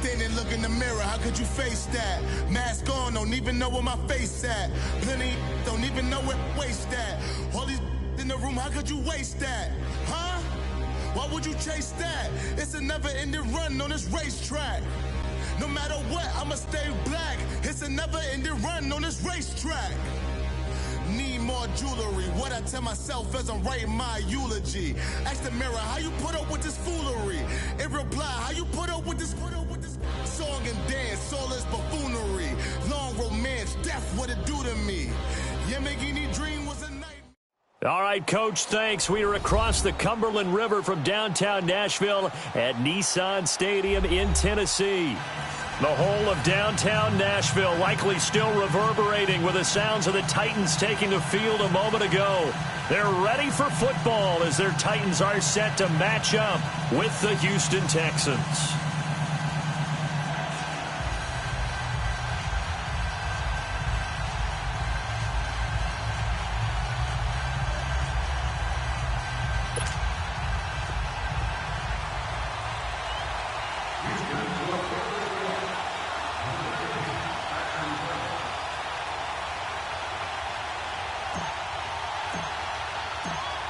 Standing, look in the mirror, how could you face that? Mask on, don't even know where my face at. Plenty, don't even know where waste at. All these in the room, how could you waste that? Huh? Why would you chase that? It's a never-ending run on this racetrack. No matter what, I'ma stay black. It's a never-ending run on this racetrack. Need more jewelry. What I tell myself as I'm writing my eulogy. Ask the mirror, how you put up with this foolery? In reply, how you put up with this song and dance, all this buffoonery. Long romance, death, what it do to me. Yamagini dream was a night. All right, Coach, thanks. We are across the Cumberland River from downtown Nashville at Nissan Stadium in Tennessee. The whole of downtown Nashville likely still reverberating with the sounds of the Titans taking the field a moment ago. They're ready for football as their Titans are set to match up with the Houston Texans.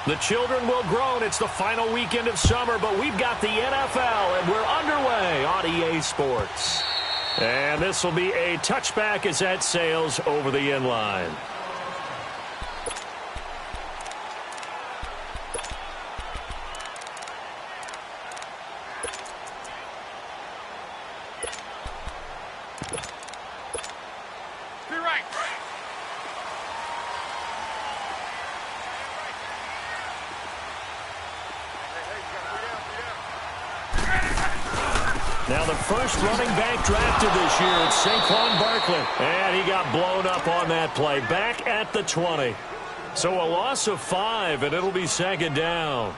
The children will groan. It's the final weekend of summer, but we've got the NFL, and we're underway on EA Sports. And this will be a touchback as that sails over the end line. Now the first running back drafted this year, it's Saquon Barkley. And he got blown up on that play, back at the 20. So a loss of 5, and it'll be second down.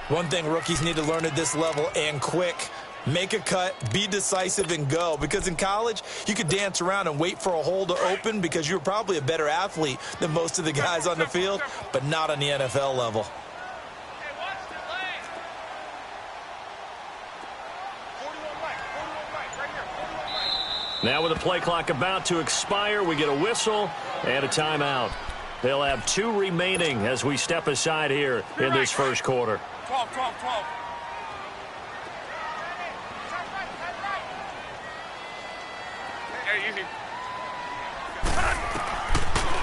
One thing rookies need to learn at this level, and quick, make a cut, be decisive, and go. Because in college, you could dance around and wait for a hole to open because you're probably a better athlete than most of the guys on the field, but not on the NFL level. Now with the play clock about to expire, we get a whistle and a timeout. They'll have 2 remaining as we step aside here in this first quarter. 12. Hey, easy.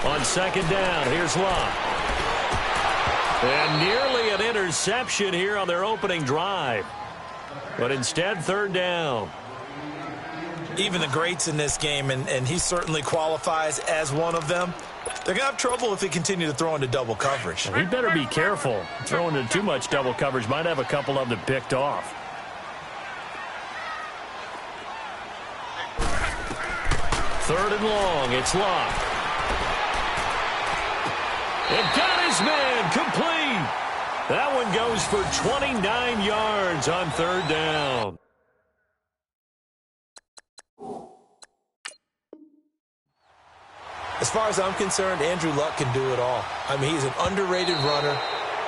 On second down, here's Locke. And nearly an interception here on their opening drive. But instead, third down. Even the greats in this game, and he certainly qualifies as one of them, they're going to have trouble if they continue to throw into double coverage. He better be careful. Throwing into too much double coverage might have a couple of them picked off. Third and long, it's Locke. And got his man complete. That one goes for 29 yards on third down. As far as I'm concerned, Andrew Luck can do it all. I mean, he's an underrated runner,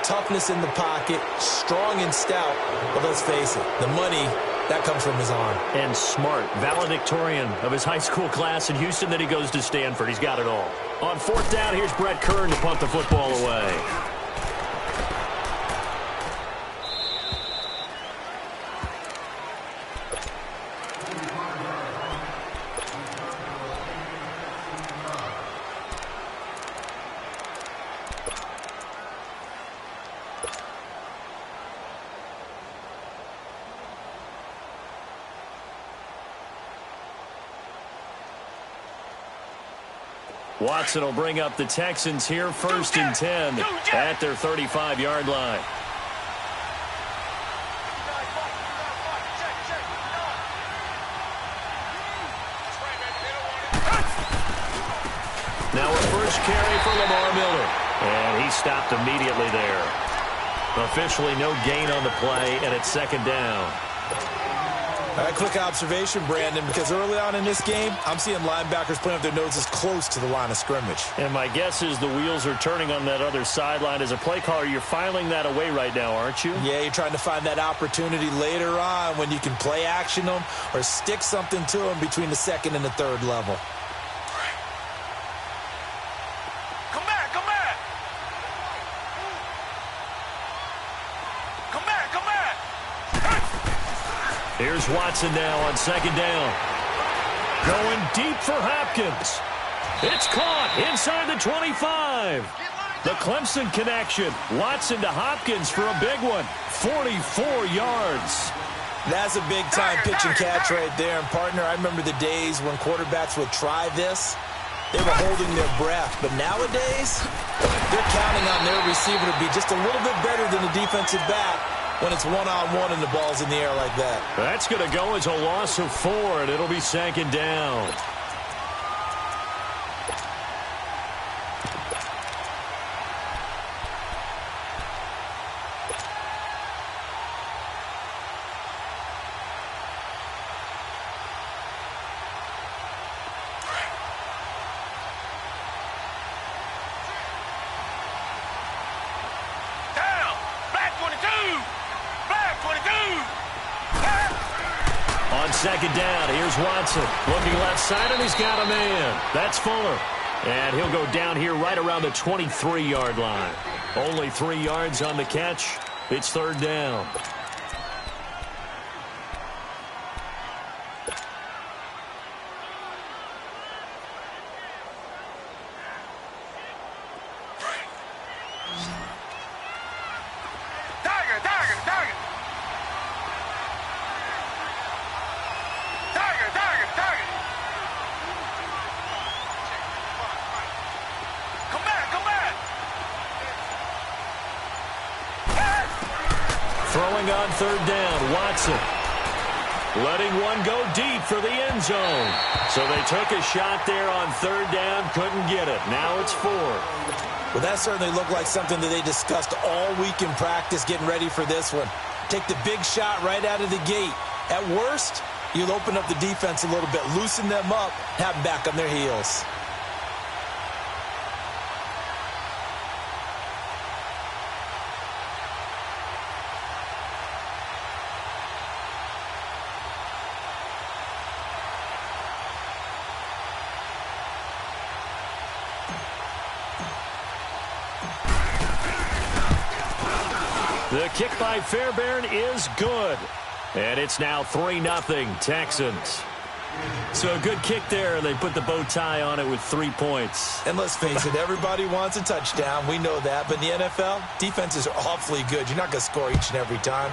toughness in the pocket, strong and stout. But let's face it, the money, that comes from his arm. And smart, valedictorian of his high school class in Houston. Then he goes to Stanford. He's got it all. On fourth down, here's Brett Kern to punt the football away. Watson will bring up the Texans here, 1st and 10 at their 35-yard line. Now a first carry for Lamar Miller, and he stopped immediately there. Officially no gain on the play, and it's second down. Quick observation, Brandon, because early on in this game, I'm seeing linebackers putting up their noses close to the line of scrimmage. And my guess is the wheels are turning on that other sideline. As a play caller, you're filing that away right now, aren't you? Yeah, you're trying to find that opportunity later on when you can play action them or stick something to them between the second and the third level. Here's Watson now on second down. Going deep for Hopkins. It's caught inside the 25. The Clemson connection. Watson to Hopkins for a big one. 44 yards. That's a big-time pitch and catch right there. And, partner, I remember the days when quarterbacks would try this. They were holding their breath. But nowadays, they're counting on their receiver to be just a little bit better than the defensive back when it's one-on-one and the ball's in the air like that. That's going to go as a loss of 4, and it'll be second down. On second down, here's Watson. Looking left side, and he's got a man. That's Fuller. And he'll go down here right around the 23-yard line. Only 3 yards on the catch. It's third down. Throwing on third down, Watson. Letting one go deep for the end zone. So they took a shot there on third down, couldn't get it. Now it's 4. Well, that certainly looked like something that they discussed all week in practice getting ready for this one. Take the big shot right out of the gate. At worst, you'll open up the defense a little bit, loosen them up, have them back on their heels. The kick by Fairbairn is good. And it's now 3-0 Texans. So a good kick there. They put the bow tie on it with 3 points. And let's face it, everybody wants a touchdown. We know that. But in the NFL, defenses are awfully good. You're not going to score each and every time.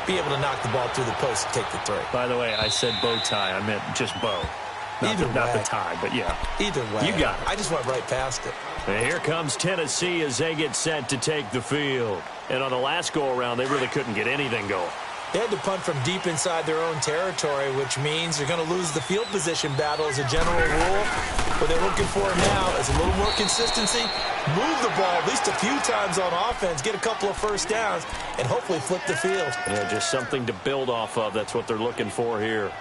Be able to knock the ball through the post and take the 3. By the way, I said bow tie. I meant just bow. Not the tie, but yeah. Either way. You got it. I just went right past it. And here comes Tennessee as they get set to take the field. And on the last go-around, they really couldn't get anything going. They had to punt from deep inside their own territory, which means they're going to lose the field position battle as a general rule. What they're looking for now is a little more consistency, move the ball at least a few times on offense, get a couple of first downs, and hopefully flip the field. Yeah, just something to build off of. That's what they're looking for here.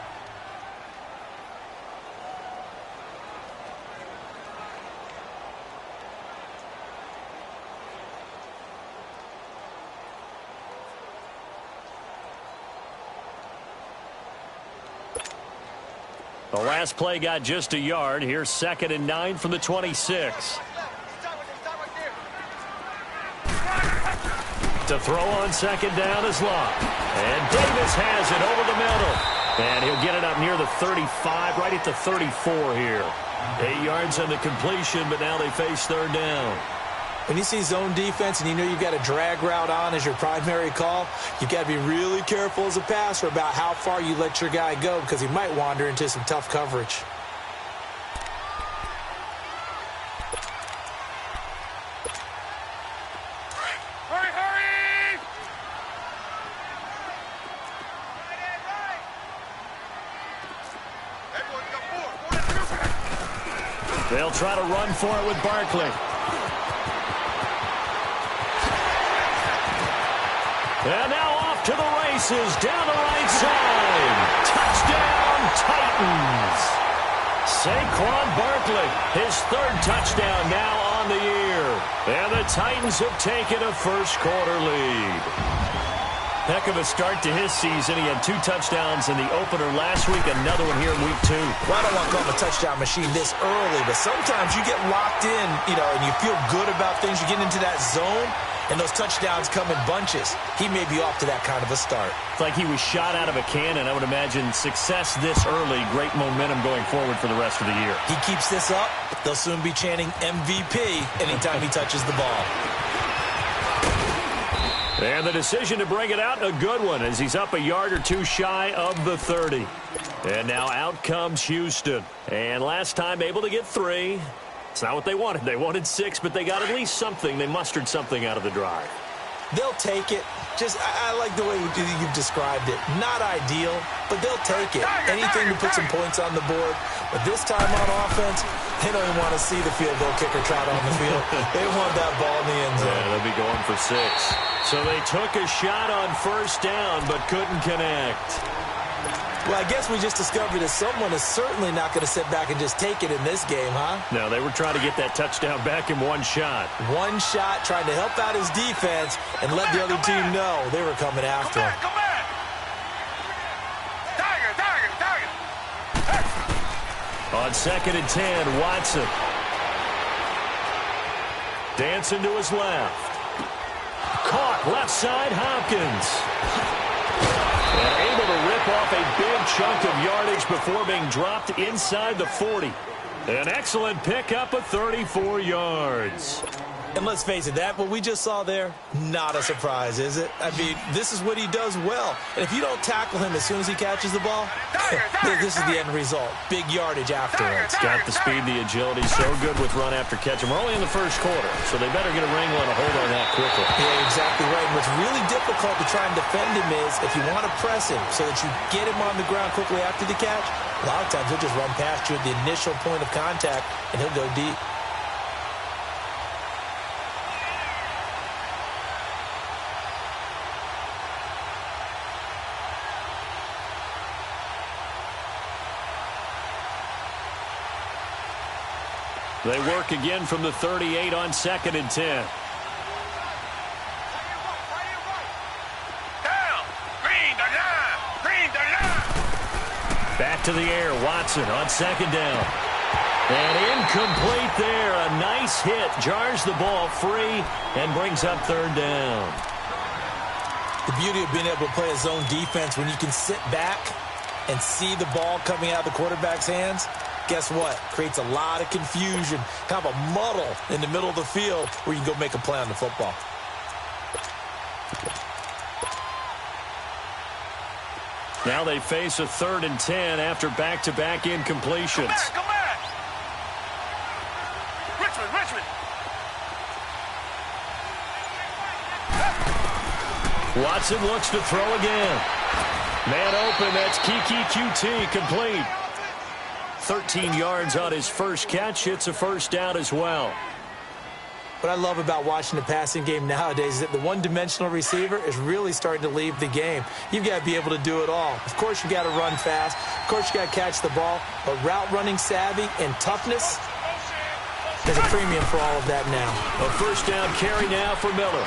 The last play got just a yard. Here's 2nd and 9 from the 26. To throw on second down is Locke. And Davis has it over the middle. And he'll get it up near the 35, right at the 34 here. 8 yards on the completion, but now they face third down. When you see zone defense and you know you've got a drag route on as your primary call, you've got to be really careful as a passer about how far you let your guy go because he might wander into some tough coverage. Hurry! They'll try to run for it with Barkley. And now off to the races, down the right side. Touchdown, Titans. Saquon Barkley, his third touchdown now on the year. And the Titans have taken a first-quarter lead. Heck of a start to his season. He had 2 touchdowns in the opener last week, another one here in week 2. Well, I don't want to call him a touchdown machine this early, but sometimes you get locked in, and you feel good about things. You get into that zone, and those touchdowns come in bunches. He may be off to that kind of a start. It's like he was shot out of a cannon. I would imagine success this early, great momentum going forward for the rest of the year. He keeps this up, they'll soon be chanting MVP anytime he touches the ball. And the decision to bring it out, a good one, as he's up a yard or 2 shy of the 30. And now out comes Houston. And last time able to get 3. It's not what they wanted. They wanted 6, but they got at least something. They mustered something out of the drive. They'll take it. I like the way you've described it. Not ideal, but they'll take it. Anything to put some points on the board. But this time on offense, they don't even want to see the field goal kicker trot on the field. They want that ball in the end zone. Yeah, they'll be going for 6. So they took a shot on first down, but couldn't connect. Well, I guess we just discovered that someone is certainly not going to sit back and just take it in this game, huh? No, they were trying to get that touchdown back in 1 shot. 1 shot, trying to help out his defense and let the other team know they were coming after him. Come back. Tiger. On 2nd and 10, Watson. Dancing to his left. Caught left side, Hopkins. And able to rip off a big chunk of yardage before being dropped inside the 40. An excellent pickup of 34 yards. And let's face it, what we just saw there, not a surprise, is it? I mean, this is what he does well. And if you don't tackle him as soon as he catches the ball, this is the end result. Big yardage afterwards. Got the speed, the agility, so good with run after catch. And we're only in the first quarter, so they better get a wrangle and a hold on that quickly. Yeah, exactly right. And what's really difficult to try and defend him is if you want to press him so that you get him on the ground quickly after the catch, a lot of times he'll just run past you at the initial point of contact, and he'll go deep. They work again from the 38 on 2nd and 10. Down. Green the line. Back to the air. Watson on 2nd down. And incomplete there. A nice hit. Jars the ball free and brings up 3rd down. The beauty of being able to play a zone defense when you can sit back and see the ball coming out of the quarterback's hands, guess what? Creates a lot of confusion, kind of a muddle in the middle of the field where you can go make a play on the football. Now they face a 3rd and 10 after back-to-back incompletions. Come back. Richmond. Watson looks to throw again. Man open, that's Kiki QT, complete. 13 yards on his first catch. It's a first down as well. What I love about watching the passing game nowadays is that the one-dimensional receiver is really starting to leave the game. You've got to be able to do it all. Of course, you got to run fast. Of course, you got to catch the ball. But route running savvy and toughness, there's a premium for all of that now. A first down carry now for Miller.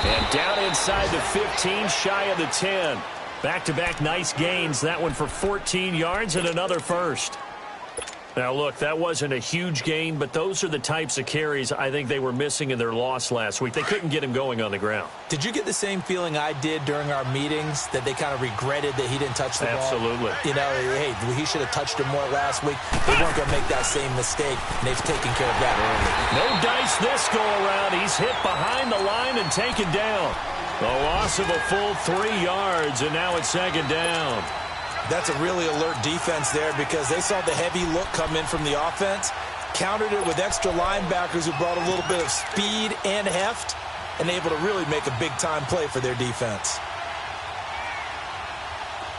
And down inside the 15, shy of the 10. Back-to-back nice gains. That one for 14 yards and another first. Now, look, that wasn't a huge gain, but those are the types of carries I think they were missing in their loss last week. They couldn't get him going on the ground. Did you get the same feeling I did during our meetings, that they kind of regretted that he didn't touch the ball? Absolutely. You know, hey, he should have touched him more last week. They weren't going to make that same mistake, and they've taken care of that early. No dice this go-around. He's hit behind the line and taken down. A loss of a full 3 yards, and now it's 2nd down. That's a really alert defense there because they saw the heavy look come in from the offense, countered it with extra linebackers who brought a little bit of speed and heft, and able to really make a big-time play for their defense.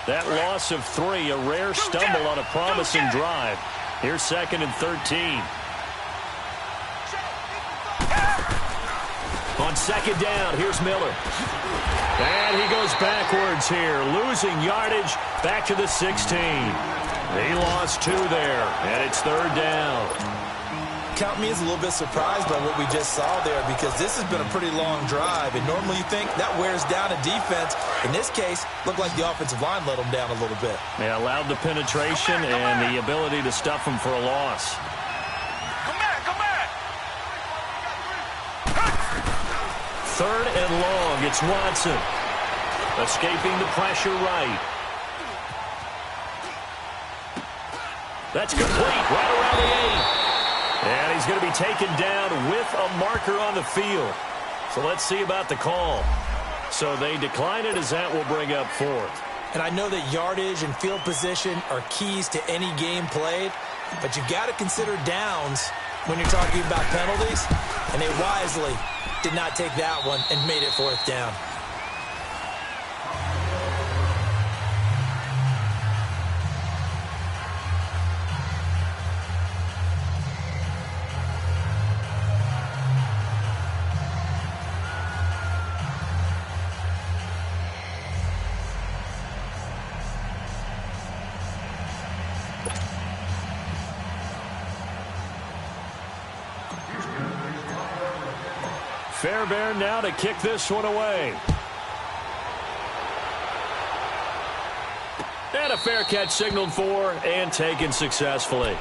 That loss of 3, a rare stumble on a promising drive. Here's 2nd and 13. On 2nd down, here's Miller. And he goes backwards here, losing yardage back to the 16. He lost 2 there, and it's 3rd down. Count me as a little bit surprised by what we just saw there, because this has been a pretty long drive, and normally you think that wears down a defense. In this case, looked like the offensive line let them down a little bit. Yeah, allowed the penetration and the ability to stuff them for a loss. Come back, come back. 3rd and long. It's Watson. Escaping the pressure right. That's complete right around the 8. And he's going to be taken down with a marker on the field. So let's see about the call. So they decline it, as that will bring up 4th. And I know that yardage and field position are keys to any game played, but you've got to consider downs when you're talking about penalties. And they wisely did not take that one and made it 4th down. Fairbairn now to kick this one away. And a fair catch signaled for and taken successfully.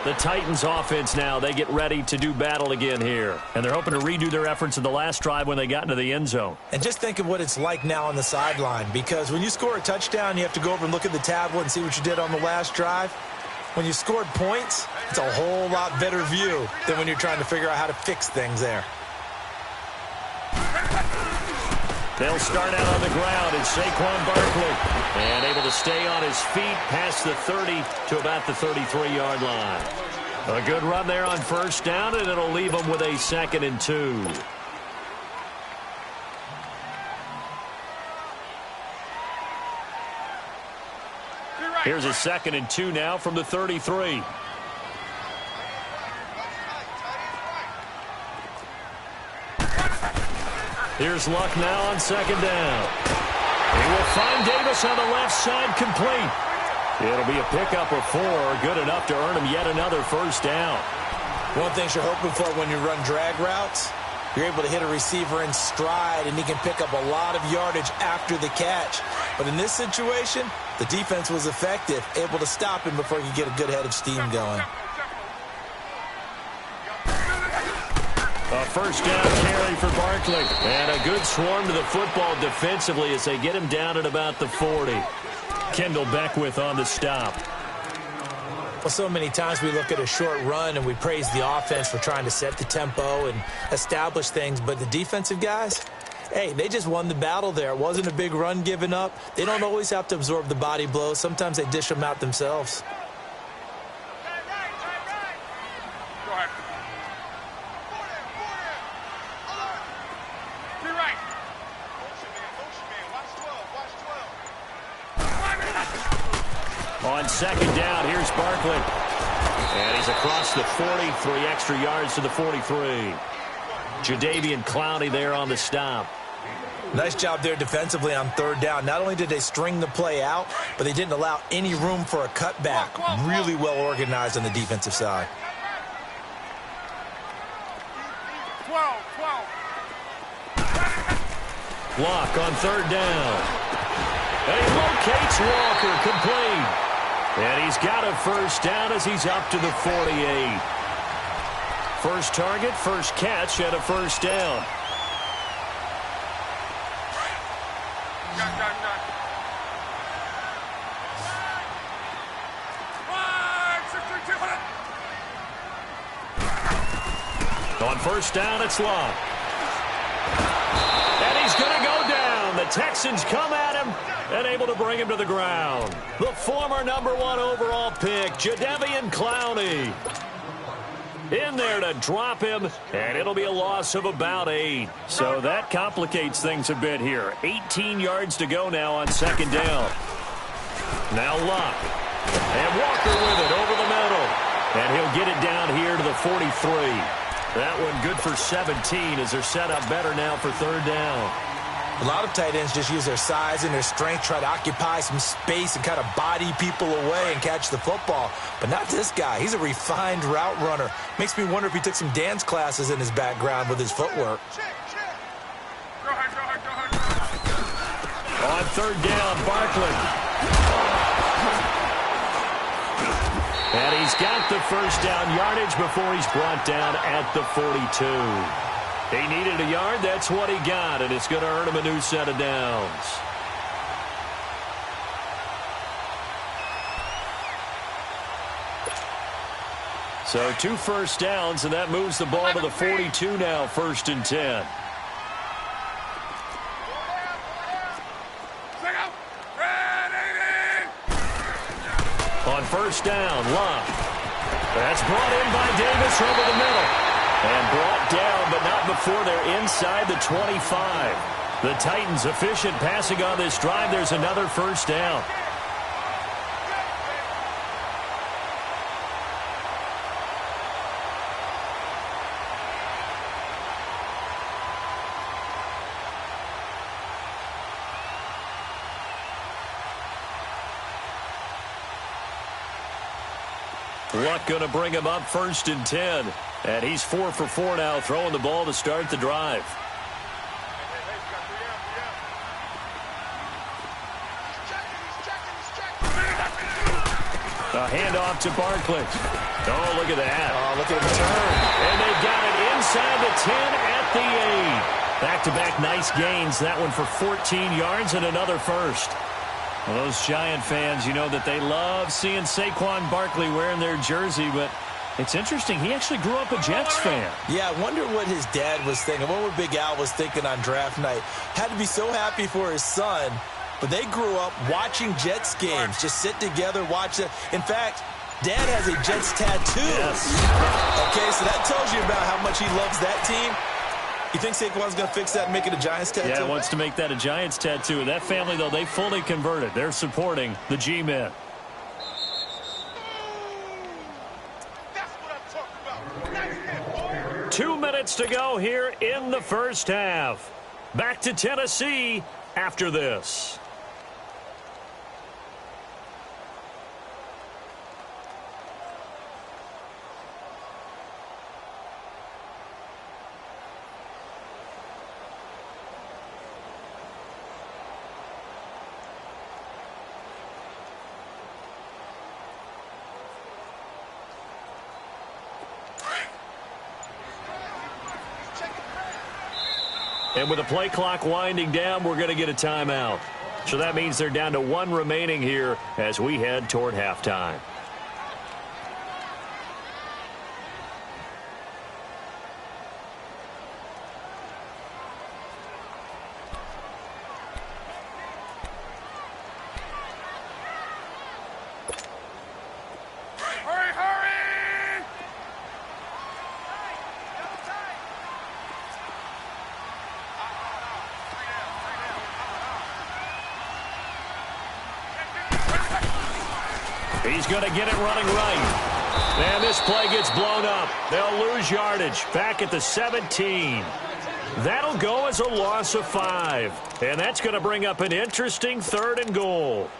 The Titans offense now, they get ready to do battle again here. And they're hoping to redo their efforts in the last drive when they got into the end zone. And just think of what it's like now on the sideline, because when you score a touchdown, you have to go over and look at the tablet and see what you did on the last drive. When you scored points, it's a whole lot better view than when you're trying to figure out how to fix things there. They'll start out on the ground. It's Saquon Barkley. And able to stay on his feet past the 30 to about the 33-yard line. A good run there on 1st down, and it'll leave them with a 2nd and 2. Here's a 2nd and 2 now from the 33. Here's Luck now on 2nd down. He will find Davis on the left side, complete. It'll be a pickup of 4, good enough to earn him yet another 1st down. One thing you're hoping for when you run drag routes, you're able to hit a receiver in stride, and he can pick up a lot of yardage after the catch. But in this situation, the defense was effective, able to stop him before he could get a good head of steam going. A 1st down carry for Barkley. And a good swarm to the football defensively as they get him down at about the 40. Kendall Beckwith on the stop. Well, so many times we look at a short run and we praise the offense for trying to set the tempo and establish things. But the defensive guys, hey, they just won the battle there. It wasn't a big run given up. They don't always have to absorb the body blows. Sometimes they dish them out themselves. On 2nd down, here's Barkley. And he's across the 40, 3 extra yards to the 43. Jadeveon Clowney there on the stop. Nice job there defensively on 3rd down. Not only did they string the play out, but they didn't allow any room for a cutback. Really well organized on the defensive side. 12. Block on 3rd down. And he locates Walker, complete. And he's got a 1st down as he's up to the 48. First target, first catch, and a 1st down. On 1st down, it's Luck. And he's going to go down. The Texans come at him and able to bring him to the ground. The former #1 overall pick, Jadeveon Clowney. In there to drop him, and it'll be a loss of about 8. So that complicates things a bit here. 18 yards to go now on 2nd down. Now Luck. And Walker with it over the middle. And he'll get it down here to the 43. That one good for 17 as they're set up better now for 3rd down. A lot of tight ends just use their size and their strength, try to occupy some space and kind of body people away and catch the football. But not this guy. He's a refined route runner. Makes me wonder if he took some dance classes in his background with his footwork. On third down, Barkley. And he's got the first down yardage before he's brought down at the 42. He needed a yard. That's what he got, and it's going to earn him a new set of downs. So 2 first downs, and that moves the ball to the 42 now, 1st and 10. On first down, Love. That's brought in by Davis over the middle. And brought down, but not before they're inside the 25. The Titans efficient passing on this drive. There's another first down. Luck going to bring him up 1st and 10. And he's 4 for 4 now, throwing the ball to start the drive. A handoff to Barkley. Oh, look at that. Oh, look at him turn. And they got it inside the 10 at the 8. Back-to-back nice gains. That one for 14 yards and another first. Well, those Giant fans, you know that they love seeing Saquon Barkley wearing their jersey, but it's interesting. He actually grew up a Jets fan. Yeah, I wonder what his dad was thinking. What would Big Al was thinking on draft night? Had to be so happy for his son. But they grew up watching Jets games. Just sit together, watch it. In fact, Dad has a Jets tattoo. Yes. Okay, so that tells you about how much he loves that team. You think Saquon's going to fix that and make it a Giants tattoo? Yeah, wants to make that a Giants tattoo. And that family, though, they fully converted. They're supporting the G-Men. That's what I'm talking about. Nice hit, boy. 2 minutes to go here in the first half. Back to Tennessee after this. And with the play clock winding down, we're going to get a timeout. So that means they're down to 1 remaining here as we head toward halftime. He's going to get it running right. And this play gets blown up. They'll lose yardage back at the 17. That'll go as a loss of 5. And that's going to bring up an interesting 3rd and goal.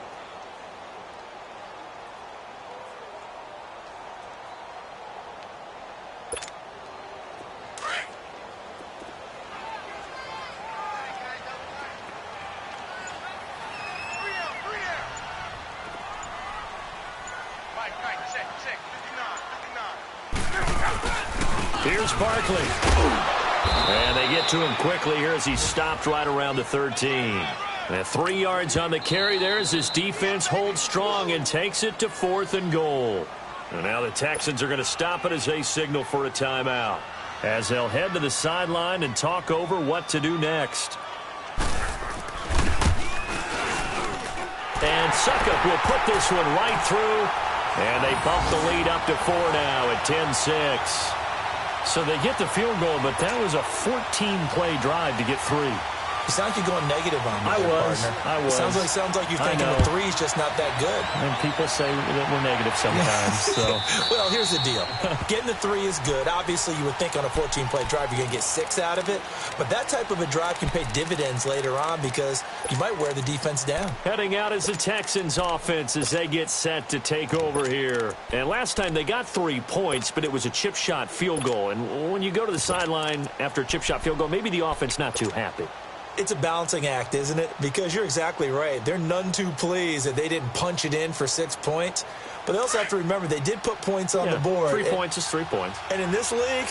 Here's Barkley. And they get to him quickly here as he's stopped right around the 13. And 3 yards on the carry there as his defense holds strong and takes it to 4th and goal. And now the Texans are going to stop it as they signal for a timeout, as they'll head to the sideline and talk over what to do next. And Suckup will put this one right through. And they bump the lead up to 4 now at 10-6. So they get the field goal, but that was a 14-play drive to get 3. You sound like you're going negative on me, partner. I was. Sounds like you're thinking the three's just not that good. And people say that we're negative sometimes. So. Well, here's the deal. Getting the three is good. Obviously, you would think on a 14-play drive you're going to get 6 out of it. But that type of a drive can pay dividends later on because you might wear the defense down. Heading out is the Texans offense as they get set to take over here. And last time they got 3 points, but it was a chip shot field goal. And when you go to the sideline after a chip shot field goal, maybe the offense not too happy. It's a balancing act, isn't it? Because you're exactly right. They're none too pleased that they didn't punch it in for 6 points. But they also have to remember they did put points on the board. 3 points is 3 points. And in this league,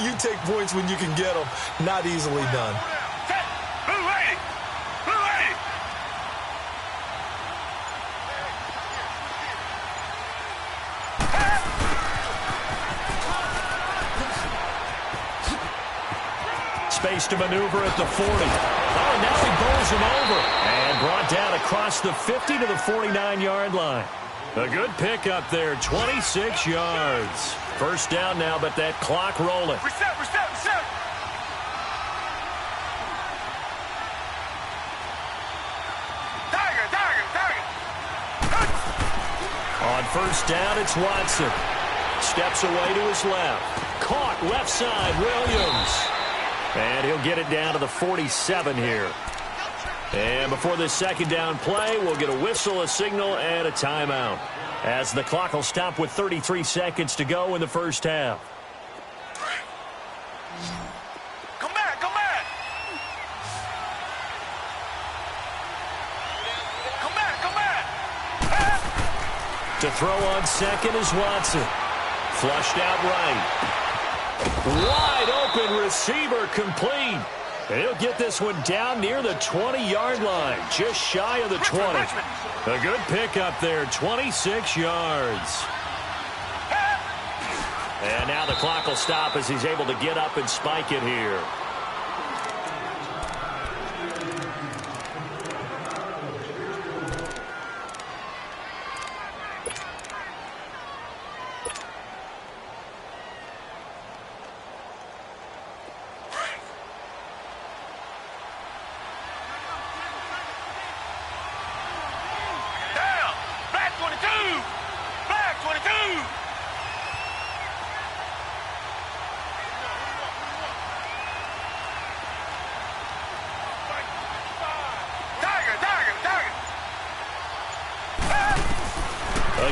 you take points when you can get them. Not easily done. Space to maneuver at the 40. Oh, now he bowls him over. And brought down across the 50 to the 49-yard line. A good pickup there, 26 yards. First down now, but that clock rolling. Reset. Target. On first down, it's Watson. Steps away to his left. Caught left side, Williams. And he'll get it down to the 47 here. And before this second down play, we'll get a whistle, a signal, and a timeout. As the clock will stop with 33 seconds to go in the first half. Come back. To throw on second is Watson. Flushed out right. Wide open receiver complete. And he'll get this one down near the 20-yard line, just shy of the 20. A good pickup there, 26 yards. And now the clock will stop as he's able to get up and spike it here.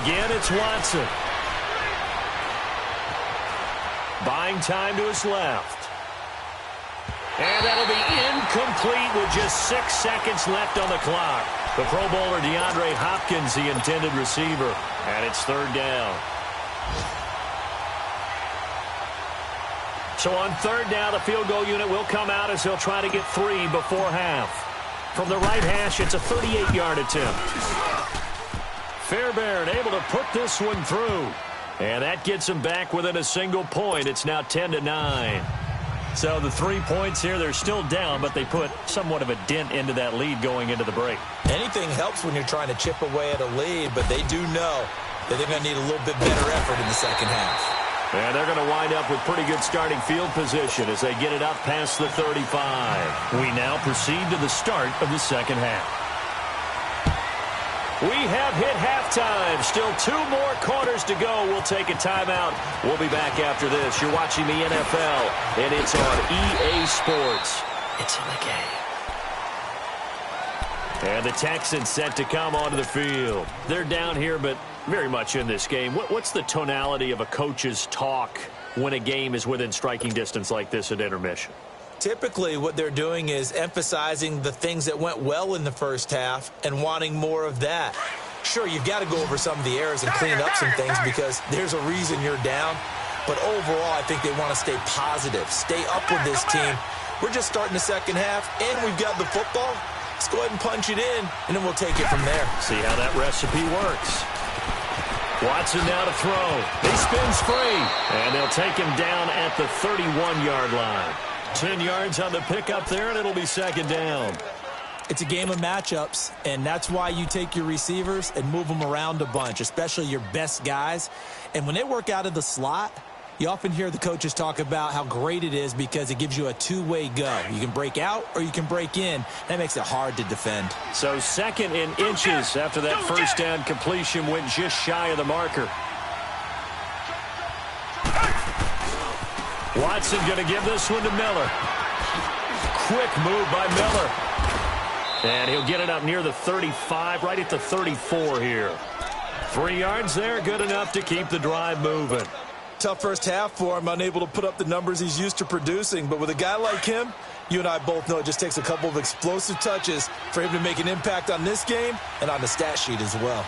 Again, it's Watson. Buying time to his left. And that'll be incomplete with just 6 seconds left on the clock. The Pro Bowler DeAndre Hopkins, the intended receiver. And it's third down. So on third down, the field goal unit will come out as he'll try to get 3 before half. From the right hash, it's a 38-yard attempt. Fairbairn able to put this one through. And that gets him back within a single point. It's now 10-9. So the 3 points here, they're still down, but they put somewhat of a dent into that lead going into the break. Anything helps when you're trying to chip away at a lead, but they do know that they're going to need a little bit better effort in the second half. And they're going to wind up with pretty good starting field position as they get it up past the 35. We now proceed to the start of the second half. We have hit halftime. Still 2 more quarters to go. We'll take a timeout. We'll be back after this. You're watching the NFL, and it's on EA Sports. It's in the game. And the Texans set to come onto the field. They're down here, but very much in this game. What's the tonality of a coach's talk when a game is within striking distance like this at intermission? Typically, what they're doing is emphasizing the things that went well in the first half and wanting more of that. Sure, you've got to go over some of the errors and clean up some things because there's a reason you're down. But overall, I think they want to stay positive, stay up with this team. We're just starting the second half, and we've got the football. Let's go ahead and punch it in, and then we'll take it from there. See how that recipe works. Watson now to throw. He spins free, and they'll take him down at the 31-yard line. 10 yards on the pickup there, and it'll be second down. It's a game of matchups, and that's why you take your receivers and move them around a bunch, especially your best guys. And when they work out of the slot, You often hear the coaches talk about how great it is because it gives you a two-way go. You can break out or you can break in. That makes it hard to defend. So 2nd in inches after that first down completion went just shy of the marker. Watson going to give this one to Miller. Quick move by Miller. And he'll get it up near the 35, right at the 34 here. 3 yards there, good enough to keep the drive moving. Tough first half for him, unable to put up the numbers he's used to producing. But with a guy like him, you and I both know it just takes a couple of explosive touches for him to make an impact on this game and on the stat sheet as well.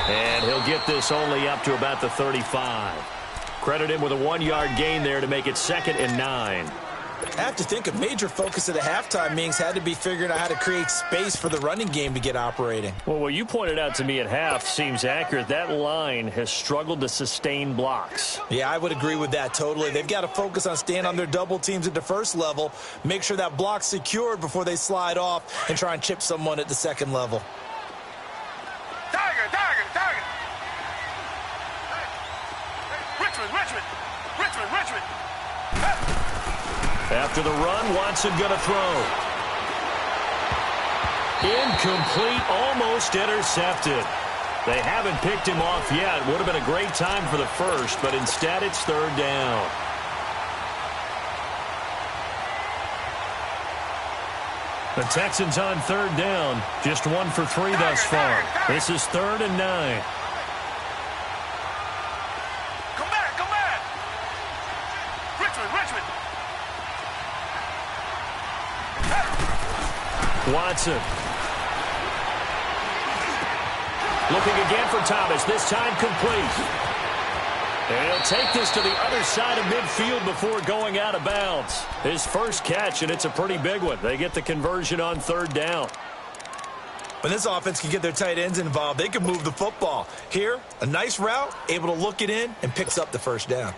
And he'll get this only up to about the 35. Credit him with a 1-yard gain there to make it 2nd and 9. I have to think a major focus of the halftime meetings had to be figuring out how to create space for the running game to get operating. Well, what you pointed out to me at half seems accurate. That line has struggled to sustain blocks. Yeah, I would agree with that totally. They've got to focus on staying on their double teams at the first level, make sure that block's secured before they slide off and try and chip someone at the second level. Tiger! Richmond! After the run, Watson going to throw. Incomplete, almost intercepted. They haven't picked him off yet. Would have been a great time for the first, but instead it's 3rd down. The Texans on 3rd down. Just 1 for 3 thus far. This is 3rd and 9. Come back! Richmond! Watson. Looking again for Thomas. This time complete. And he'll take this to the other side of midfield before going out of bounds. His first catch, and it's a pretty big one. They get the conversion on 3rd down. When this offense can get their tight ends involved, they can move the football. Here, a nice route, able to look it in, and picks up the first down.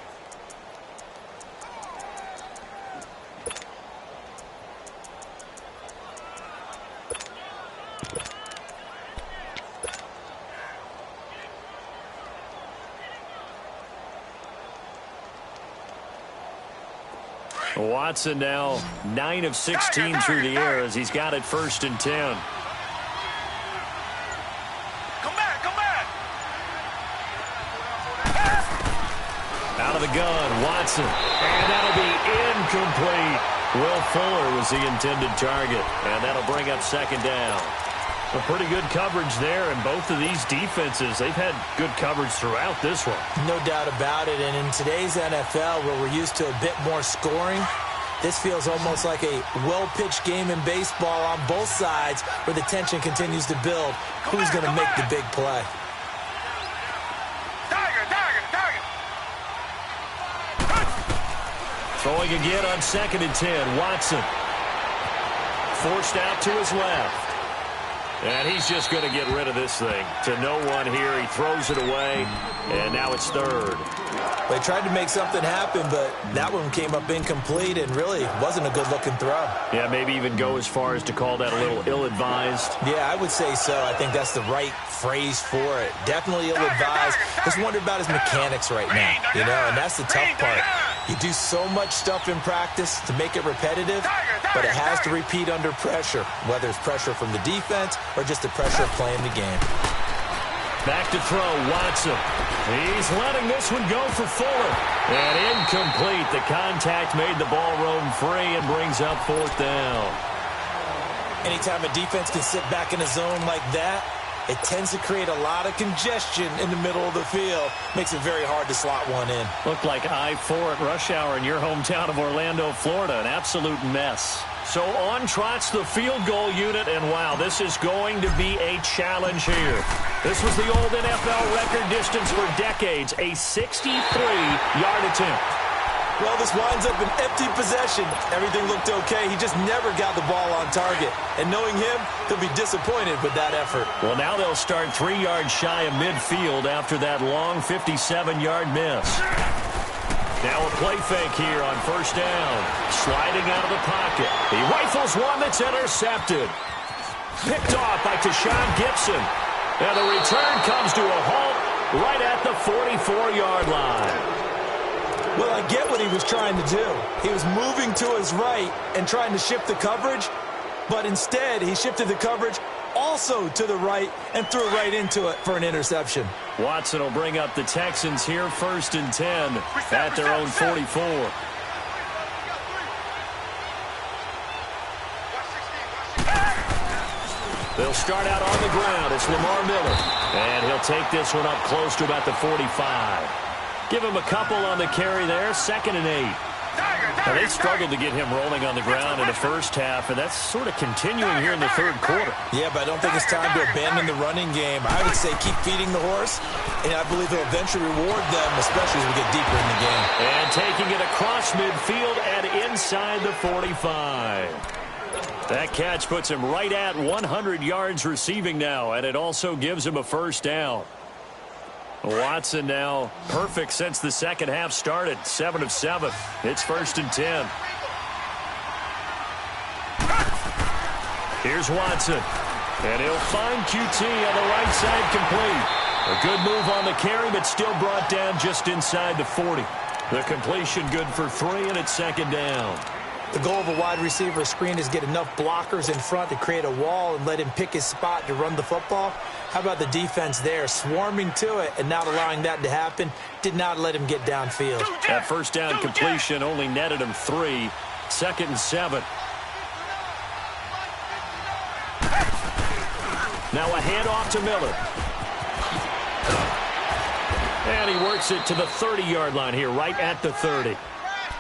Watson now 9 of 16 through the air as he's got it 1st and 10. Come back! Out of the gun, Watson. And that'll be incomplete. Will Fuller was the intended target. And that'll bring up 2nd down. A pretty good coverage there, and both of these defenses, they've had good coverage throughout this one. No doubt about it, and in today's NFL, where we're used to a bit more scoring, this feels almost like a well-pitched game in baseball on both sides where the tension continues to build. Who's going to make the big play? Throwing again on 2nd and 10, Watson. Forced out to his left. And he's just going to get rid of this thing. To no one here. He throws it away, and now it's 3rd. They tried to make something happen, but that one came up incomplete and really wasn't a good-looking throw. Yeah, maybe even go as far as to call that a little ill-advised. Yeah, I would say so. I think that's the right phrase for it. Definitely ill-advised. Just wondered about his mechanics right now, you know, and that's the tough part. You do so much stuff in practice to make it repetitive, but it has to repeat under pressure, whether it's pressure from the defense or just the pressure of playing the game. Back to throw, Watson. He's letting this one go for Fuller. And incomplete. The contact made the ball roam free and brings up 4th down. Anytime a defense can sit back in a zone like that, it tends to create a lot of congestion in the middle of the field. Makes it very hard to slot one in. Looked like I-4 at rush hour in your hometown of Orlando, Florida. An absolute mess. So on trots the field goal unit, and wow, this is going to be a challenge here. This was the old NFL record distance for decades, a 63-yard attempt. Well, this winds up an empty possession. Everything looked okay. He just never got the ball on target. And knowing him, he'll be disappointed with that effort. Well, now they'll start 3 yards shy of midfield after that long 57-yard miss. Now a play fake here on 1st down. Sliding out of the pocket. He rifles one that's intercepted. Picked off by Tashawn Gibson. And the return comes to a halt right at the 44-yard line. Well, I get what he was trying to do. He was moving to his right and trying to shift the coverage, but instead he shifted the coverage also to the right and threw right into it for an interception. Watson will bring up the Texans here, 1st and 10 at their own 44. They'll start out on the ground. It's Lamar Miller. And he'll take this one up close to about the 45. Give him a couple on the carry there. 2nd and 8. Now, they struggled to get him rolling on the ground in the first half, and that's sort of continuing here in the 3rd quarter. Yeah, but I don't think it's time to abandon the running game. I would say keep feeding the horse, and I believe he'll eventually reward them, especially as we get deeper in the game. And taking it across midfield and inside the 45. That catch puts him right at 100 yards receiving now, and it also gives him a 1st down. Watson now perfect since the second half started. 7 of 7. It's 1st and 10. Here's Watson. And he'll find QT on the right side complete. A good move on the carry, but still brought down just inside the 40. The completion good for 3, and it's 2nd down. The goal of a wide receiver screen is get enough blockers in front to create a wall and let him pick his spot to run the football. How about the defense there, swarming to it and not allowing that to happen? Did not let him get downfield. That 1st down completion only netted him 3. 2nd and 7. Now a handoff to Miller. And he works it to the 30-yard line here, right at the 30.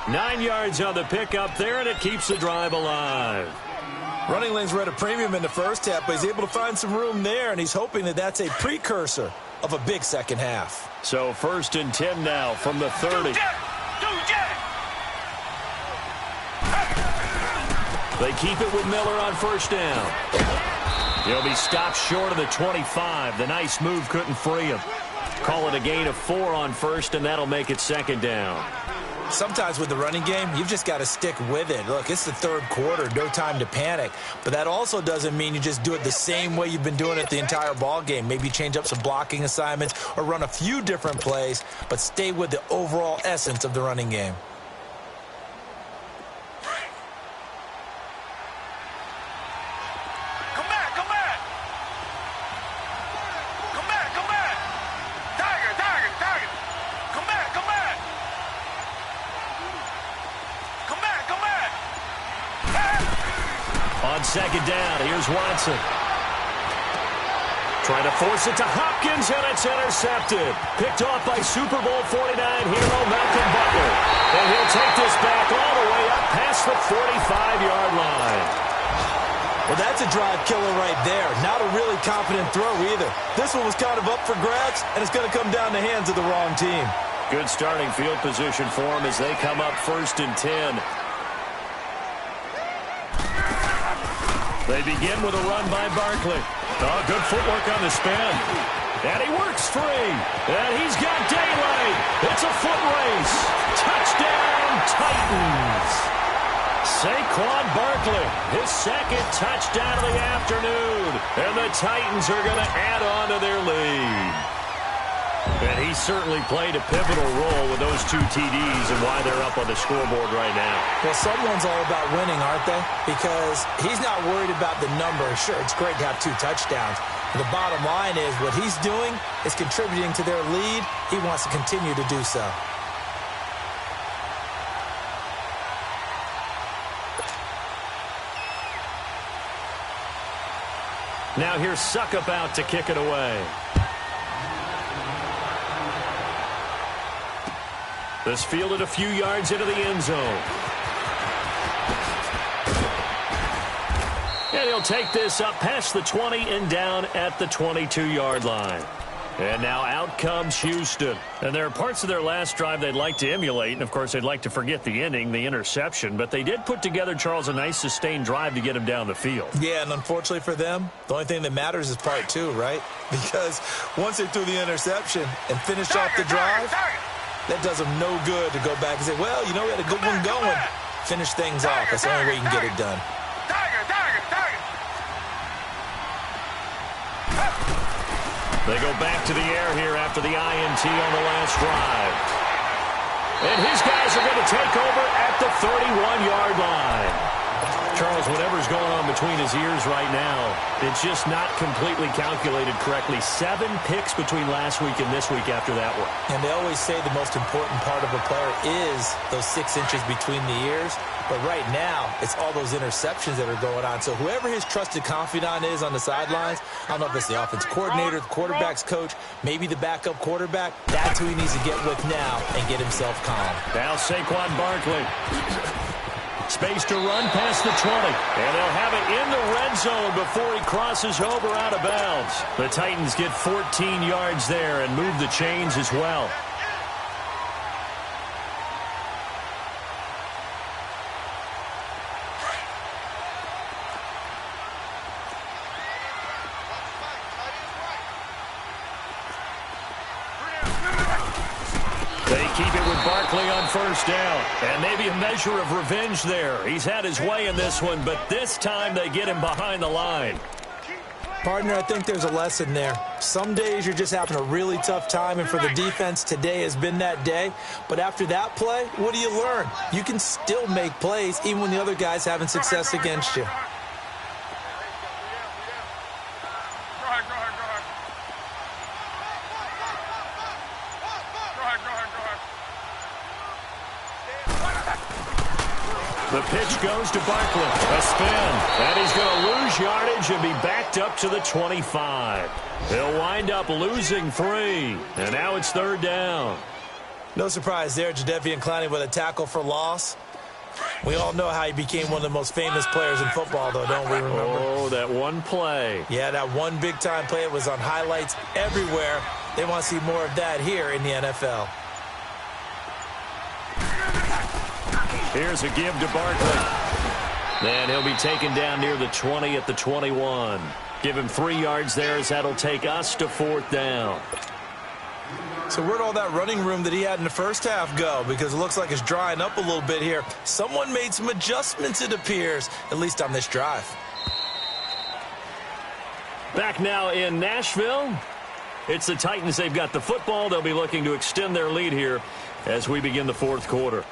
9 yards on the pickup there, and it keeps the drive alive. Running lanes were at a premium in the first half, but he's able to find some room there, and he's hoping that that's a precursor of a big second half. So 1st and 10 now from the 30. They keep it with Miller on 1st down. He'll be stopped short of the 25. The nice move couldn't free him. Call it a gain of 4 on 1st, and that'll make it 2nd down. Sometimes with the running game, you've just got to stick with it. Look, it's the 3rd quarter, no time to panic. But that also doesn't mean you just do it the same way you've been doing it the entire ball game. Maybe change up some blocking assignments or run a few different plays, but stay with the overall essence of the running game. On 2nd down, here's Watson. Trying to force it to Hopkins, and it's intercepted. Picked off by Super Bowl 49 hero Malcolm Butler. And he'll take this back all the way up past the 45-yard line. Well, that's a drive killer right there. Not a really confident throw either. This one was kind of up for grabs, and it's going to come down the hands of the wrong team. Good starting field position for them as they come up 1st and 10. They begin with a run by Barkley. Oh, good footwork on the spin. And he works free. And he's got daylight. It's a foot race. Touchdown, Titans. Saquon Barkley, his 2nd touchdown of the afternoon. And the Titans are going to add on to their lead. And he certainly played a pivotal role with those 2 TDs and why they're up on the scoreboard right now. Well, someone's all about winning, aren't they? Because he's not worried about the number. Sure, it's great to have 2 touchdowns. But the bottom line is what he's doing is contributing to their lead. He wants to continue to do so. Now here's Suckup out to kick it away. This fielded a few yards into the end zone. And he'll take this up past the 20 and down at the 22-yard line. And now out comes Houston. And there are parts of their last drive they'd like to emulate. And, of course, they'd like to forget the ending, the interception. But they did put together, Charles, a nice sustained drive to get him down the field. Yeah, and unfortunately for them, the only thing that matters is part 2, right? Because once they threw the interception and finished off the drive, that does them no good to go back and say, well, you know, we had a good one going. Finish things off. That's the only way you can get it done. They go back to the air here after the INT on the last drive. And his guys are going to take over at the 31-yard line. Charles, whatever's going on between his ears right now, it's just not completely calculated correctly. 7 picks between last week and this week after that one. And they always say the most important part of a player is those 6 inches between the ears. But right now, it's all those interceptions that are going on. So whoever his trusted confidant is on the sidelines, I don't know if it's the offensive coordinator, the quarterback's coach, maybe the backup quarterback, that's who he needs to get with now and get himself calm. Now Saquon Barkley. Space to run past the 20. And they'll have it in the red zone before he crosses over out of bounds. The Titans get 14 yards there and move the chains as well. They keep it with Barkley on first down. And maybe a measure of revenge there. He's had his way in this one, but this time they get him behind the line. Partner, I think there's a lesson there. Some days you're just having a really tough time, and for the defense, today has been that day. But after that play, what do you learn? You can still make plays even when the other guy's having success against you. The pitch goes to Barkley. A spin. And he's going to lose yardage and be backed up to the 25. He'll wind up losing 3. And now it's 3rd down. No surprise there, Jadeveon Clowney with a tackle for loss. We all know how he became one of the most famous players in football, though, don't we remember? Oh, that one play. Yeah, that one big-time play. It was on highlights everywhere. They want to see more of that here in the NFL. Here's a give to Barkley. And he'll be taken down near the 20 at the 21. Give him 3 yards there as that'll take us to 4th down. So where'd all that running room that he had in the first half go? Because it looks like it's drying up a little bit here. Someone made some adjustments, it appears, at least on this drive. Back now in Nashville. It's the Titans. They've got the football. They'll be looking to extend their lead here as we begin the 4th quarter.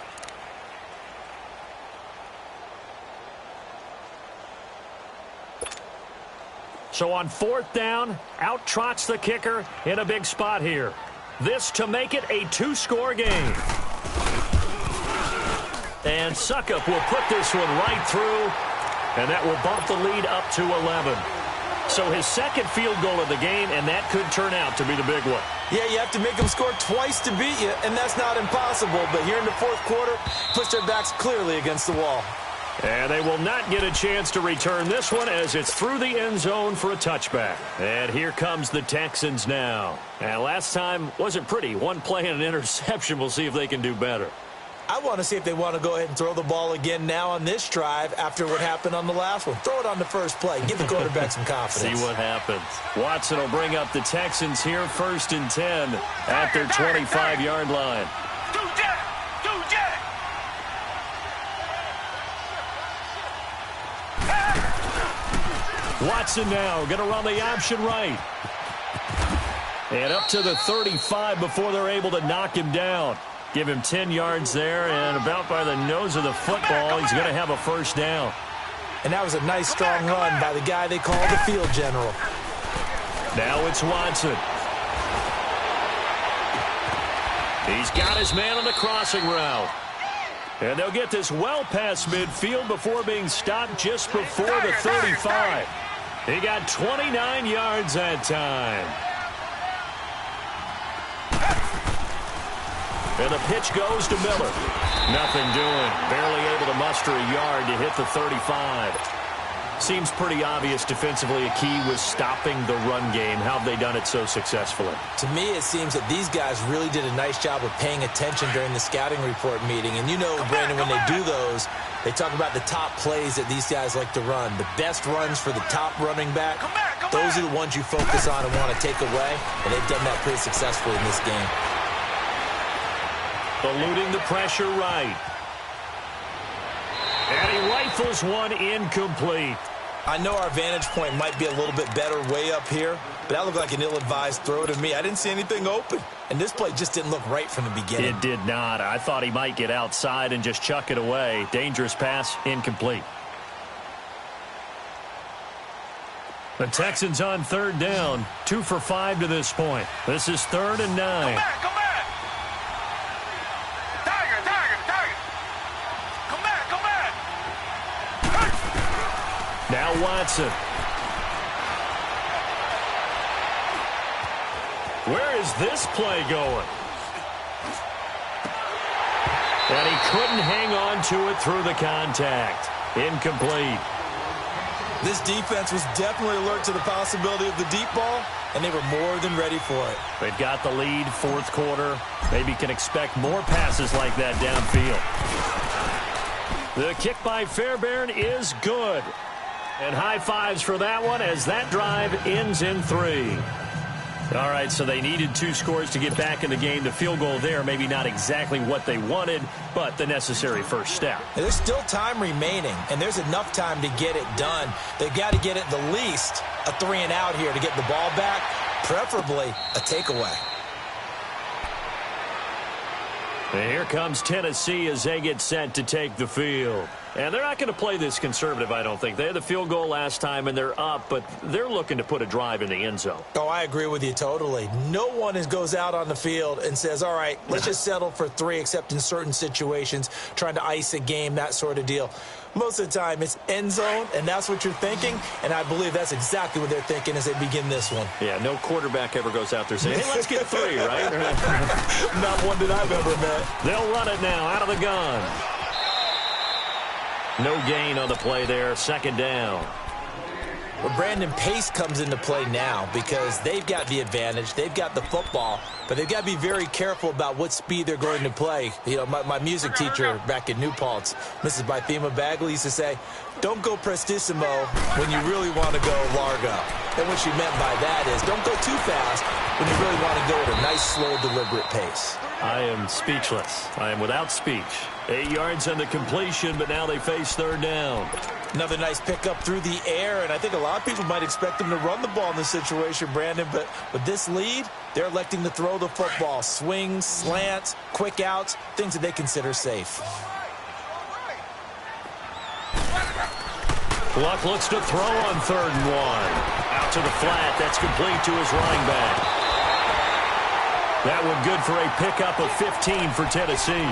So on 4th down, out trots the kicker in a big spot here. This to make it a 2-score game. And Suckup will put this one right through, and that will bump the lead up to 11. So his 2nd field goal of the game, and that could turn out to be the big one. Yeah, you have to make them score twice to beat you, and that's not impossible. But here in the 4th quarter, push their backs clearly against the wall. And they will not get a chance to return this one as it's through the end zone for a touchback. And here comes the Texans now. And last time wasn't pretty. One play and an interception. We'll see if they can do better. I want to see if they want to go ahead and throw the ball again now on this drive after what happened on the last one. Throw it on the first play. Give the quarterback some confidence. See what happens. Watson will bring up the Texans here 1st and 10 at their 25-yard line. Watson now going to run the option right. And up to the 35 before they're able to knock him down. Give him 10 yards there, and about by the nose of the football, he's going to have a 1st down. And that was a nice, strong run by the guy they call the field general. Now it's Watson. He's got his man on the crossing route. And they'll get this well past midfield before being stopped just before the 35. He got 29 yards that time. And the pitch goes to Miller. Nothing doing. Barely able to muster a yard to hit the 35. Seems pretty obvious defensively a key was stopping the run game. How have they done it so successfully? To me, it seems that these guys really did a nice job of paying attention during the scouting report meeting. And you know, Brandon, when they do those, they talk about the top plays that these guys like to run. The best runs for the top running back, those are the ones you focus on and want to take away. And they've done that pretty successfully in this game. Eluding the pressure right. And he rifles one incomplete. I know our vantage point might be a little bit better way up here, but but that looked like an ill-advised throw to me. I didn't see anything open, and this play just didn't look right from the beginning. It did not. I thought he might get outside and just chuck it away. Dangerous pass, incomplete. The Texans on third down, 2 for 5 to this point. This is 3rd and 9. Go back. Tiger. Come back. Now Watson. Where is this play going? And he couldn't hang on to it through the contact. Incomplete. This defense was definitely alert to the possibility of the deep ball, and they were more than ready for it. They've got the lead, 4th quarter. Maybe can expect more passes like that downfield. The kick by Fairbairn is good. And high fives for that one as that drive ends in 3. All right, so they needed 2 scores to get back in the game. The field goal there, maybe not exactly what they wanted, but the necessary first step. There's still time remaining, and there's enough time to get it done. They've got to get at the least a 3 and out here to get the ball back, preferably a takeaway. And here comes Tennessee as they get set to take the field. And they're not going to play this conservative, I don't think. They had the field goal last time, and they're up, but they're looking to put a drive in the end zone. Oh, I agree with you totally. No one goes out on the field and says, all right, let's just settle for 3, except in certain situations, trying to ice a game, that sort of deal. Most of the time, it's end zone, and that's what you're thinking, and I believe that's exactly what they're thinking as they begin this one. Yeah, no quarterback ever goes out there saying, hey, let's get 3, right? Not one that I've ever met. They'll run it now out of the gun. No gain on the play there, 2nd down. Well, Brandon, pace comes into play now because they've got the advantage. They've got the football, but they've got to be very careful about what speed they're going to play. You know, my music teacher back in New Paltz, Mrs. Bythema Bagley, used to say, don't go prestissimo when you really want to go largo. And what she meant by that is don't go too fast when you really want to go at a nice, slow, deliberate pace. I am speechless. I am without speech. 8 yards on the completion, but now they face 3rd down. Another nice pickup through the air, and I think a lot of people might expect them to run the ball in this situation, Brandon, but with this lead, they're electing to throw the football. Swings, slants, quick outs, things that they consider safe. Luck looks to throw on 3rd and 1. Out to the flat. That's complete to his running back. That one good for a pickup of 15 for Tennessee.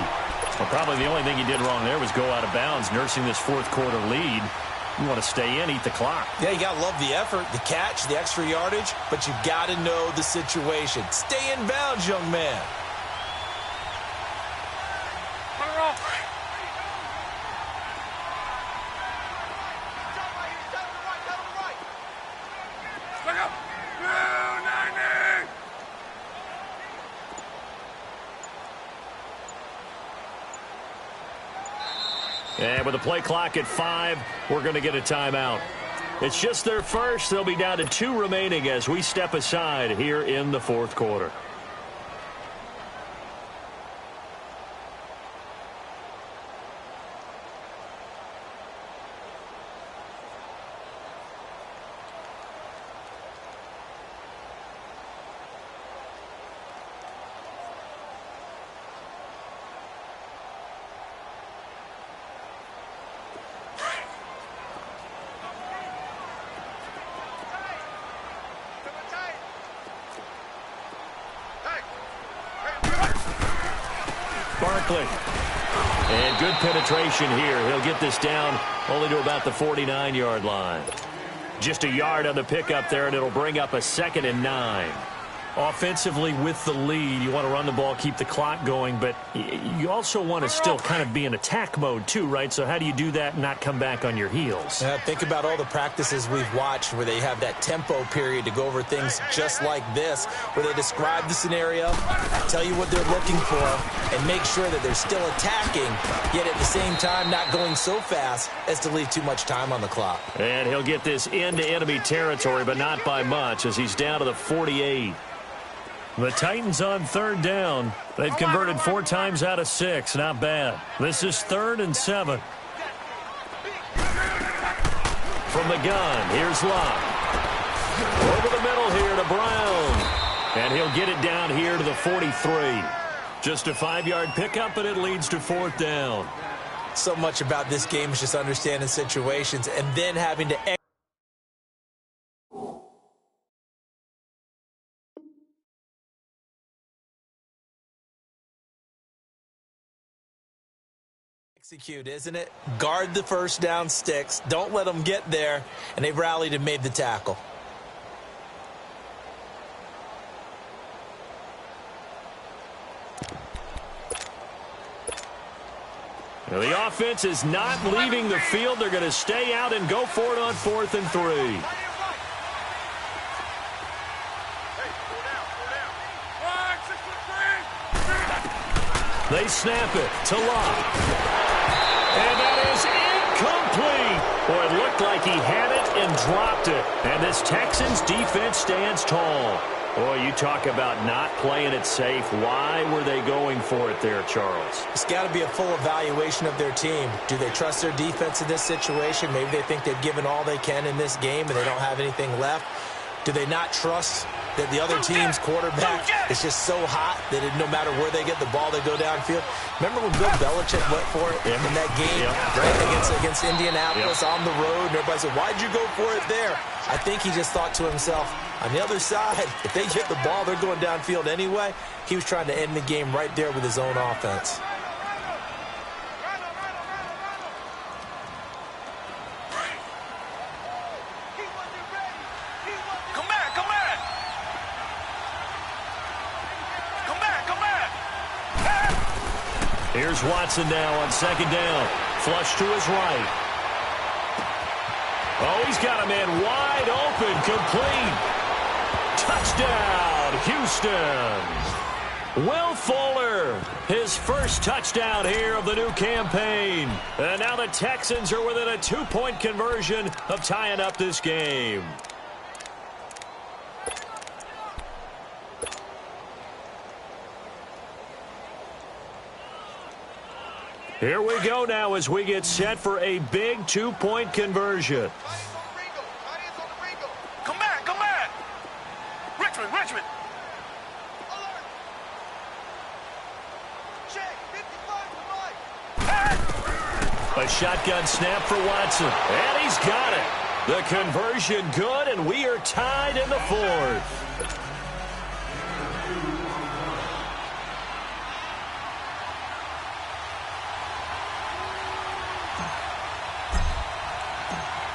Well, probably the only thing he did wrong there was go out of bounds, nursing this 4th quarter lead. You want to stay in, eat the clock. Yeah, you got to love the effort, the catch, the extra yardage, but you got to know the situation. Stay in bounds, young man. And with the play clock at 5, we're going to get a timeout. It's just their first. They'll be down to 2 remaining as we step aside here in the 4th quarter. Barkley. And good penetration here. He'll get this down only to about the 49-yard line. Just a yard on the pickup there, and it'll bring up a 2nd and 9. Offensively with the lead, you want to run the ball, keep the clock going, but you also want to still kind of be in attack mode too, right? So how do you do that and not come back on your heels? Think about all the practices we've watched where they have that tempo period to go over things just like this, where they describe the scenario, tell you what they're looking for, and make sure that they're still attacking, yet at the same time not going so fast as to leave too much time on the clock. And he'll get this into enemy territory, but not by much, as he's down to the 48. The Titans on 3rd down. They've converted 4 times out of 6. Not bad. This is 3rd and 7. From the gun, here's Locke. Over the middle here to Brown. And he'll get it down here to the 43. Just a 5-yard pickup, and it leads to 4th down. So much about this game is just understanding situations and then having to execute, isn't it? Guard the first down sticks. Don't let them get there. And they've rallied and made the tackle. The offense is not leaving the field. They're going to stay out and go for it on 4th and 3. They snap it to Locke. And that is incomplete. Boy, it looked like he had it and dropped it. And this Texans defense stands tall. Boy, you talk about not playing it safe. Why were they going for it there, Charles? It's got to be a full evaluation of their team. Do they trust their defense in this situation? Maybe they think they've given all they can in this game and they don't have anything left. Do they not trust that the other team's quarterback is just so hot that no matter where they get the ball, they go downfield? Remember when Bill Belichick went for it in that game, right, against Indianapolis on the road, and everybody said, why'd you go for it there? I think he just thought to himself, on the other side, if they get the ball, they're going downfield anyway. He was trying to end the game right there with his own offense. Here's Watson now on 2nd down. Flush to his right. Oh, he's got a man wide open, complete. Touchdown, Houston. Will Fuller, his first touchdown here of the new campaign. And now the Texans are within a 2-point conversion of tying up this game. Here we go now as we get set for a big 2-point conversion. Come back. Richmond. A shotgun snap for Watson. And he's got it. The conversion good, and we are tied in the 4th.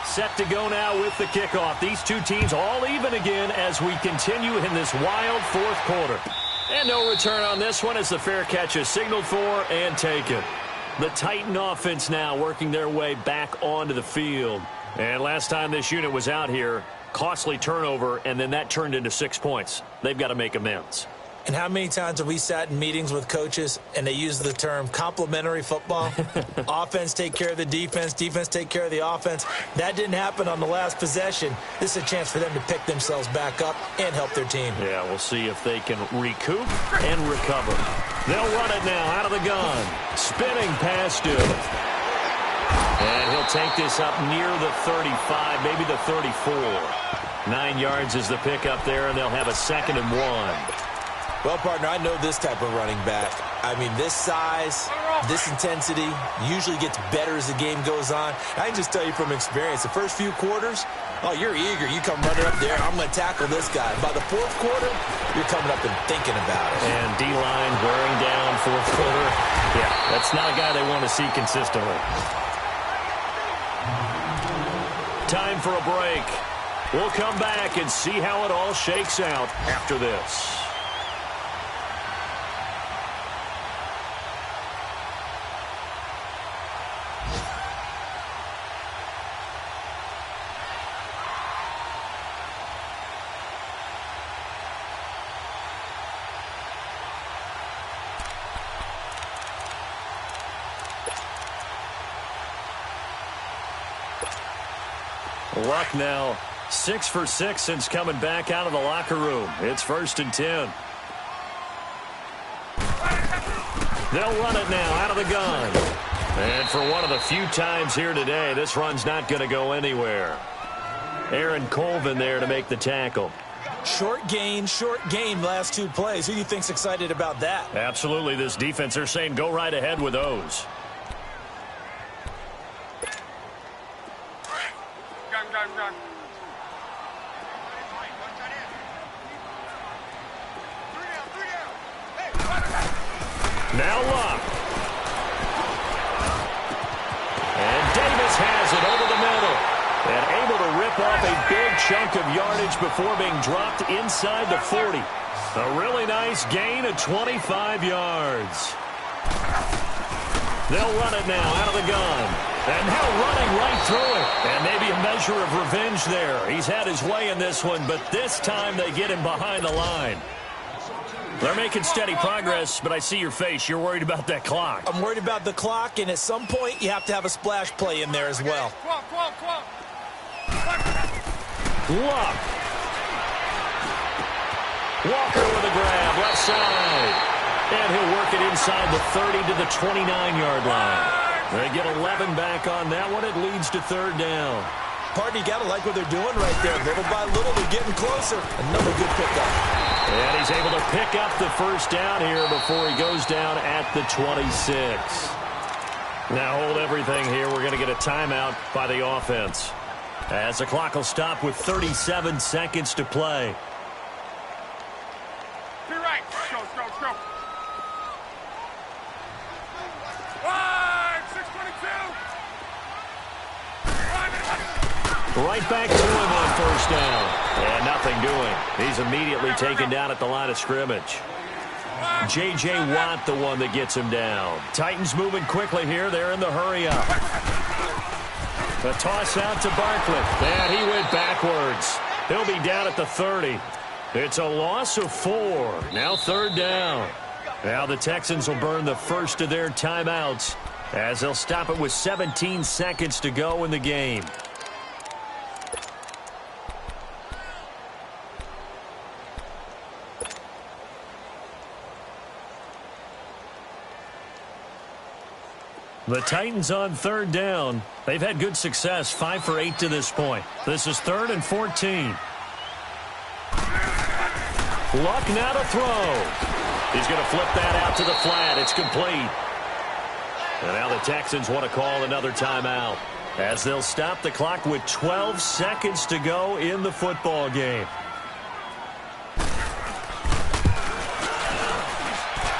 Set to go now with the kickoff. These two teams all even again as we continue in this wild 4th quarter. And no return on this one as the fair catch is signaled for and taken. The Titan offense now working their way back onto the field. And last time this unit was out here, costly turnover, and then that turned into 6 points. They've got to make amends. And how many times have we sat in meetings with coaches and they use the term complementary football? Offense take care of the defense, defense take care of the offense. That didn't happen on the last possession. This is a chance for them to pick themselves back up and help their team. Yeah, we'll see if they can recoup and recover. They'll run it now out of the gun. Spinning pass to him. And he'll take this up near the 35, maybe the 34. 9 yards is the pickup there, and they'll have a 2nd and 1. Well, partner, I know this type of running back. I mean, this size, this intensity usually gets better as the game goes on. I can just tell you from experience, the first few quarters, oh, you're eager. You come running up there, I'm going to tackle this guy. By the 4th quarter, you're coming up and thinking about it. And D-line wearing down 4th quarter. Yeah, that's not a guy they want to see consistently. Time for a break. We'll come back and see how it all shakes out after this. Luck now 6 for 6 since coming back out of the locker room. It's 1st and 10. They'll run it now out of the gun. And for one of the few times here today, this run's not going to go anywhere. Aaron Colvin there to make the tackle. Short gain last 2 plays. Who do you think's excited about that? Absolutely. This defense, they're saying go right ahead with those. Gun. Now Luck. And Davis has it over the middle. And able to rip off a big chunk of yardage before being dropped inside the 40. A really nice gain of 25 yards. They'll run it now out of the gun. And now running right through it. And maybe a measure of revenge there. He's had his way in this one, but this time they get him behind the line. They're making steady progress, but I see your face. You're worried about that clock. I'm worried about the clock, and at some point you have to have a splash play in there as well. Come on. Luck. Walker with a grab, left side. And he'll work it inside the 30 to the 29-yard line. They get 11 back on that one. It leads to 3rd down. Partner, you got to like what they're doing right there. Little by little, they're getting closer. Another good pickup. And he's able to pick up the 1st down here before he goes down at the 26. Now hold everything here. We're going to get a timeout by the offense, as the clock will stop with 37 seconds to play. Be right. Go. 622. Right back to him on 1st down. And nothing doing. He's immediately taken down at the line of scrimmage. J.J. Watt, the one that gets him down. Titans moving quickly here. They're in the hurry-up. The toss out to Barkley. And he went backwards. He'll be down at the 30. It's a loss of 4. Now 3rd down. Now the Texans will burn the first of their timeouts, as they'll stop it with 17 seconds to go in the game. The Titans on 3rd down. They've had good success, 5 for 8 to this point. This is 3rd and 14. Luck now to throw. He's going to flip that out to the flat. It's complete. And now the Texans want to call another timeout, as they'll stop the clock with 12 seconds to go in the football game.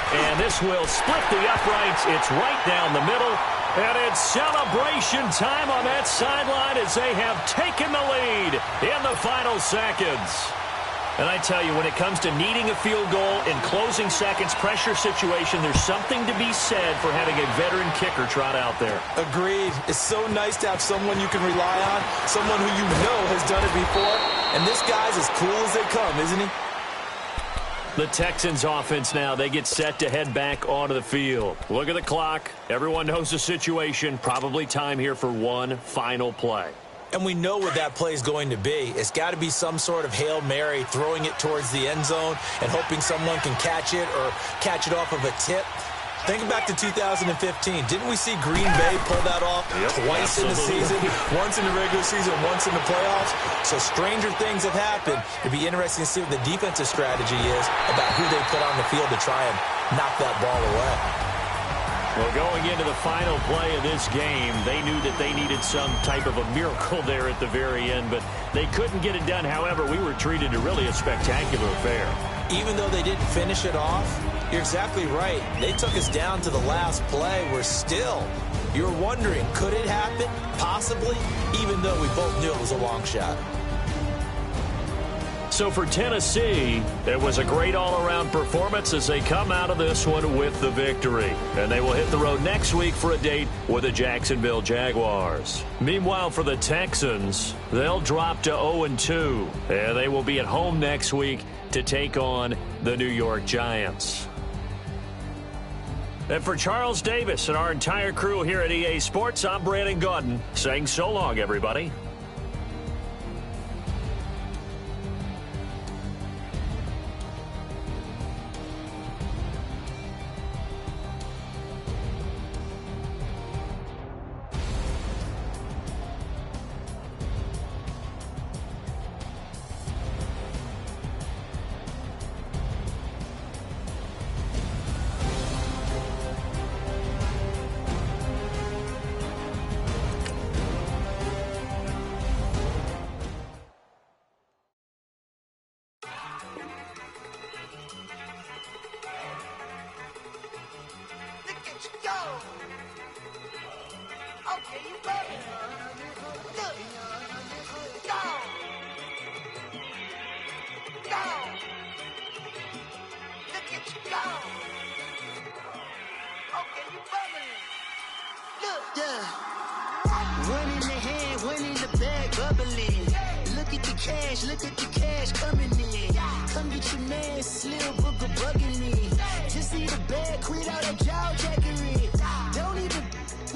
And this will split the uprights. It's right down the middle. And it's celebration time on that sideline as they have taken the lead in the final seconds. And I tell you, when it comes to needing a field goal in closing seconds, pressure situation, there's something to be said for having a veteran kicker trot out there. Agreed. It's so nice to have someone you can rely on, someone who you know has done it before. And this guy's as cool as they come, isn't he? The Texans offense now, they get set to head back onto the field. Look at the clock. Everyone knows the situation. Probably time here for one final play. And we know what that play is going to be. It's got to be some sort of Hail Mary, throwing it towards the end zone and hoping someone can catch it or catch it off of a tip. Think back to 2015. Didn't we see Green Bay pull that off twice in the season? Once in the regular season, once in the playoffs. So stranger things have happened. It'd be interesting to see what the defensive strategy is about who they put on the field to try and knock that ball away. Well, going into the final play of this game, they knew that they needed some type of a miracle there at the very end, but they couldn't get it done. However, we were treated to really a spectacular affair. Even though they didn't finish it off, you're exactly right. They took us down to the last play. We're still, you're wondering, could it happen? Possibly, even though we both knew it was a long shot. So for Tennessee, it was a great all-around performance as they come out of this one with the victory. And they will hit the road next week for a date with the Jacksonville Jaguars. Meanwhile, for the Texans, they'll drop to 0-2. And they will be at home next week to take on the New York Giants. And for Charles Davis and our entire crew here at EA Sports, I'm Brandon Gaudin saying so long, everybody. Okay, you bugging. Look. Gone. Gone. Look at you gone. Okay, you bugging. Look. Yeah. One in the hand, one in the bag, bubbling. Look at the cash coming in. Come get your man, Slim Booker bugging me. Just need a bag, quit all that jaw jackery. Don't even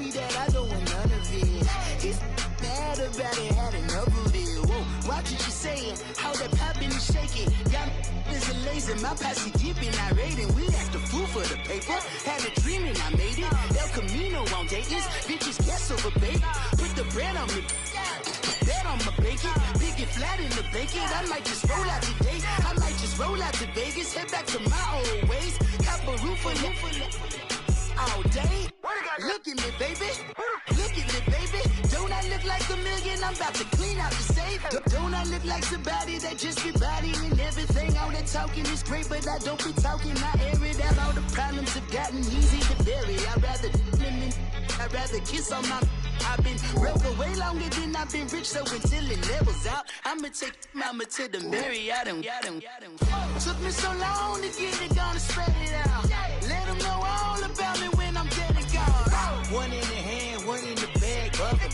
me that I don't want none of it. He's mad about it, had enough of it. Whoa, watch what you saying, how that poppin' and shaking. Y'all is a lazy, my posse deep and I raiding. We act a fool for the paper, had a dream and I made it. El Camino on Dayton's, bitches guess over bait. Put the bread on me, bet on my bacon. Big and flat in the bacon, I might just roll out today. I might just roll out to Vegas, head back to my old ways. Cop a roof for all day. Look at me, baby. Look at me, baby. Don't I look like a million? I'm about to clean out the safe. Don't I look like somebody that just be bodying everything? All that talking is great, but I don't be talking. I air it out. All the problems have gotten easy to bury. I'd rather kiss on my. I've been broke way longer than I've been rich, so until it levels out, I'ma take mama to the Marriott. Took me so long to get it, gonna spread it out. Let them know all about me when I'm dead and gone. One in the hand, one in the bag, bubbling.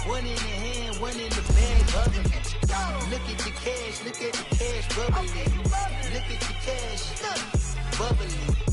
One in the hand, one in the bag, bubbling. Look at the cash, bubbling. Look at the cash, bubbling.